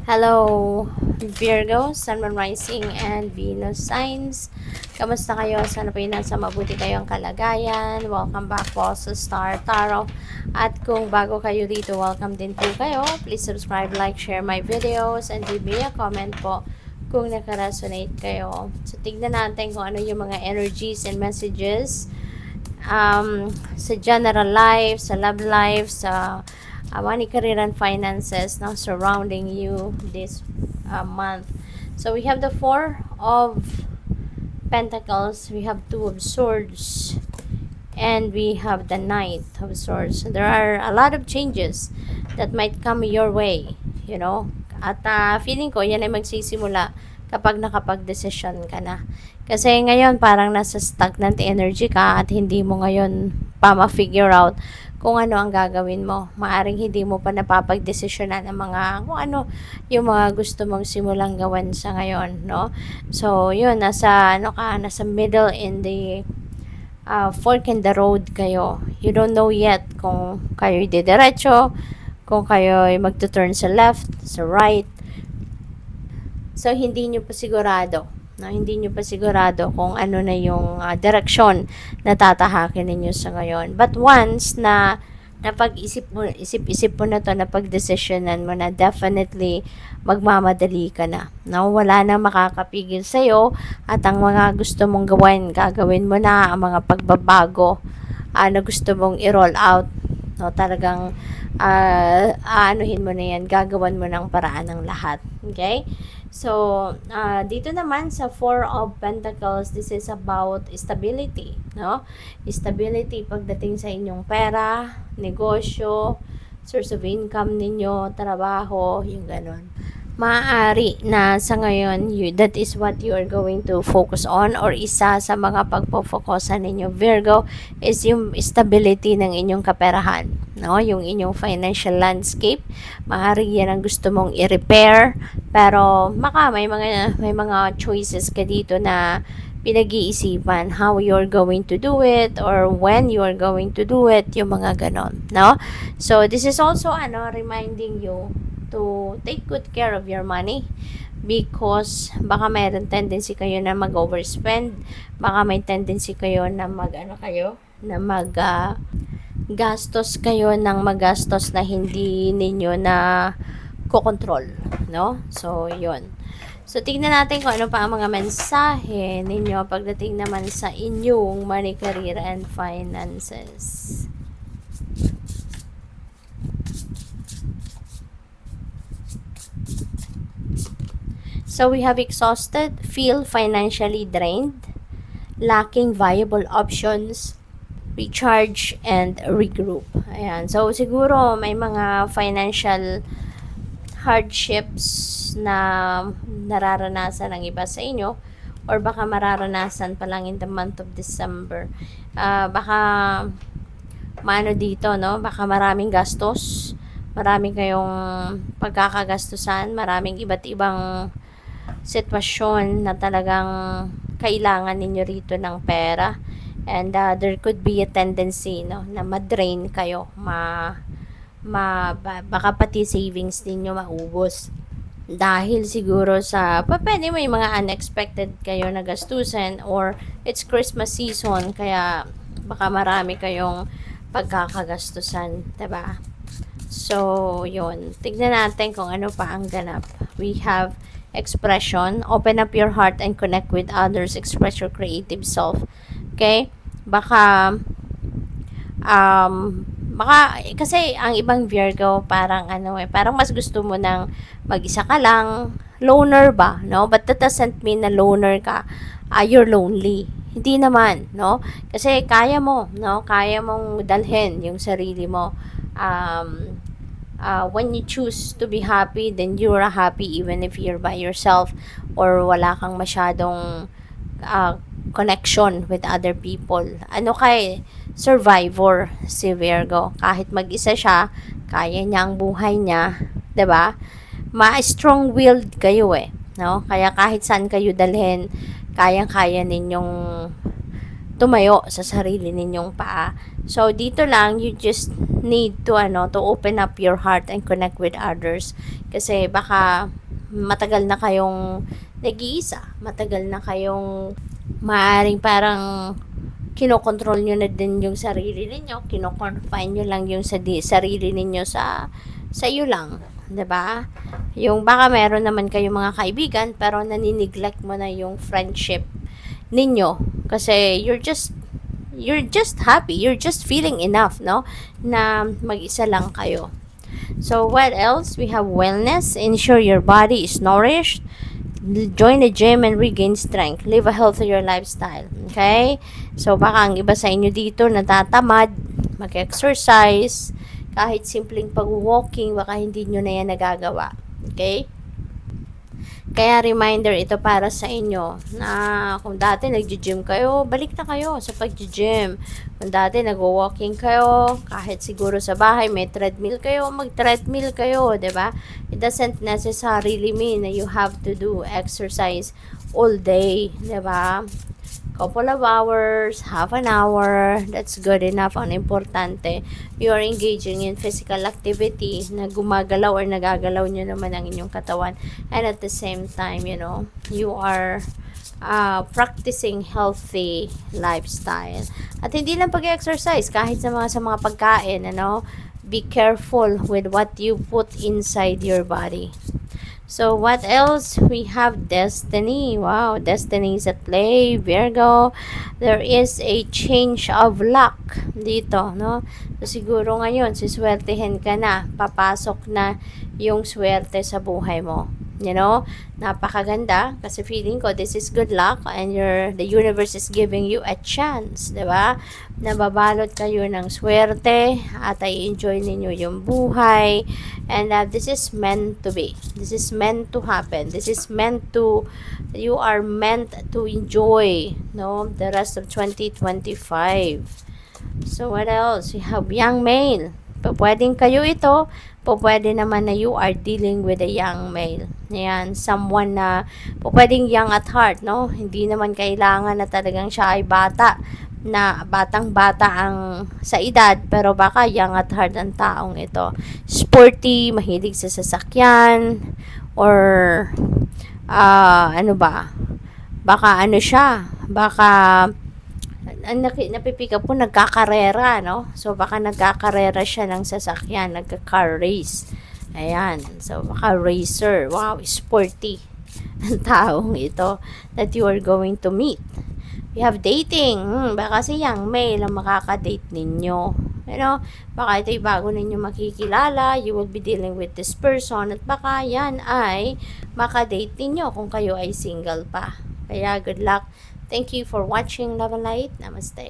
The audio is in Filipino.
Hello, Virgo, Sun, Moon, Rising, and Venus signs. Kamusta kayo? Sana po nasa mabuti kayong kalagayan. Welcome back po sa Star Tarot. At kung bago kayo dito, welcome din po kayo. Please subscribe, like, share my videos, and leave me a comment po kung nakaresonate kayo. So, tignan natin kung ano yung mga energies and messages sa general life, sa love life, sa money, career, and finances now surrounding you this month. So we have the Four of Pentacles, we have Two of Swords, and we have the Knight of Swords. So there are a lot of changes that might come your way, you know. At feeling ko, yan ay magsisimula kapag nakapag-decision ka na. Kasi ngayon, parang nasa stagnant energy ka at hindi mo ngayon pa ma-figure out kung ano ang gagawin mo. Maaring hindi mo pa napapag-desisyonan ang mga, kung ano yung mga gusto mong simulang gawin sa ngayon, no? So, yun, nasa middle in the fork in the road kayo. You don't know yet kung kayo didiretso, kung kayo ay magtuturn sa left, sa right. So, hindi nyo pa sigurado. No, hindi nyo pa sigurado kung ano na yung direksyon na tatahakin ninyo sa ngayon. But once na napag-isip mo, isip-isip mo na to, napag-desisyonan mo na, definitely magmamadali ka na. No, wala na makakapigil sa'yo at ang mga gusto mong gagawin mo na, ang mga pagbabago na gusto mong i-roll out. No, talagang aanuhin mo na yan, gagawan mo ng paraan ng lahat. Okay? So, dito naman sa Four of Pentacles, this is about stability, no? Stability pagdating sa inyong pera, negosyo, source of income ninyo, trabaho, yung ganun. Maaari na sa ngayon, that is what you are going to focus on, or isa sa mga pagpo-focusan ninyo, Virgo, is yung stability ng inyong kaperahan, no? Yung inyong financial landscape. Maaari yan ang gusto mong i-repair, pero may mga choices ka dito na pinag-iisipan how you're going to do it or when you're going to do it, yung mga ganon, no? So this is also reminding you to take good care of your money, because baka mayroon tendency kayo na mag-overspend, baka may tendency kayo na gastos kayo ng magastos na hindi ninyo na kokontrol, no? So yun. So tignan natin kung ano pa ang mga mensahe ninyo pagdating naman sa inyong money, career, and finances. So we have exhausted, feel financially drained, lacking viable options, recharge, and regroup. Ayan. So siguro may mga financial hardships na nararanasan ng iba sa inyo, or baka mararanasan pa lang in the month of December. Baka dito, no? Baka maraming gastos, maraming kayong pagkakagastusan, maraming iba't ibang sitwasyon na talagang kailangan ninyo rito ng pera, and there could be a tendency, no, na ma-drain kayo, baka pati savings ninyo maubos dahil siguro sa pwede may mga unexpected kayo na gastusin, or it's Christmas season kaya baka marami kayong pagkakagastusan, diba? So yun, tignan natin kung ano pa ang ganap. We have expression, open up your heart and connect with others, express your creative self. Okay? Baka kasi ang ibang Virgo parang parang mas gusto mo nang mag-isa ka lang, loner ba, no? But that doesn't mean na loner ka, you're lonely. Hindi naman, no? Kasi kaya mo, no? Kaya mong dalhin yung sarili mo. When you choose to be happy, then you're happy even if you're by yourself or wala kang masyadong connection with other people. Survivor si Virgo. Kahit mag-isa siya, kaya niya ang buhay niya, 'di ba? Ma-strong-willed kayo no? Kaya kahit saan kayo dalhin, kayang-kaya ninyong tumayo sa sarili ninyong paa. So dito lang, you just need to to open up your heart and connect with others. Kasi baka matagal na kayong nag-iisa, matagal na kayong maaring parang kinokontrol nyo na din yung sarili ninyo, kinoconfine nyo lang yung sarili ninyo sa iyo lang, 'di ba? Yung baka meron naman kayong mga kaibigan pero nanineglect mo na yung friendship ninyo kasi you're just happy, you're just feeling enough, no? Na mag-isa lang kayo. So what else? We have wellness, ensure your body is nourished, join the gym and regain strength, live a healthier lifestyle. Okay? So baka ang iba sa inyo dito natatamad mag-exercise, kahit simpleng pag-walking, baka hindi nyo na yan nagagawa. Okay? Kaya reminder ito para sa inyo na kung dati nag-gym kayo, balik na kayo sa pag-gym. Kung dati nag-walking kayo, kahit siguro sa bahay may treadmill kayo, mag-treadmill kayo, 'di ba? It doesn't necessarily mean that you have to do exercise all day, 'di ba? Couple of hours, half an hour, that's good enough. Ang importante, you are engaging in physical activity na gumagalaw or nagagalaw nyo naman ang inyong katawan. And at the same time, you are practicing healthy lifestyle. At hindi lang pag-exercise, kahit sa mga pagkain, be careful with what you put inside your body. So, what else? We have destiny. Wow, destiny is at play. Virgo, there is a change of luck dito, no? So, siguro ngayon, siswertehin ka na. Papasok na yung swerte sa buhay mo. Napakaganda kasi feeling ko this is good luck and the universe is giving you a chance, 'di ba? Nababalot kayo ng swerte at ay enjoy ninyo yung buhay and this is meant to be. This is meant to happen. You are meant to enjoy, the rest of 2025. So what else? We have young male. Pwedeng kayo ito, pwede naman na you are dealing with a young male. Ayan, someone na pwedeng young at heart, no? Hindi naman kailangan na talagang siya ay bata, na batang-bata ang sa edad, pero baka young at heart ang taong ito. Sporty, mahilig sa sasakyan, or ano ba? Baka napipick up po, nagkakarera, no? So, baka nagkakarera siya ng sasakyan, nagka-car race. Ayan. So, baka racer. Wow, sporty ang taong ito that you are going to meet. We have dating. Baka si young male ang makaka-date ninyo. Baka ito'y bago ninyo makikilala. You will be dealing with this person at baka yan ay makadate ninyo kung kayo ay single pa. Kaya, good luck. Thank you for watching. Love and light. Namaste.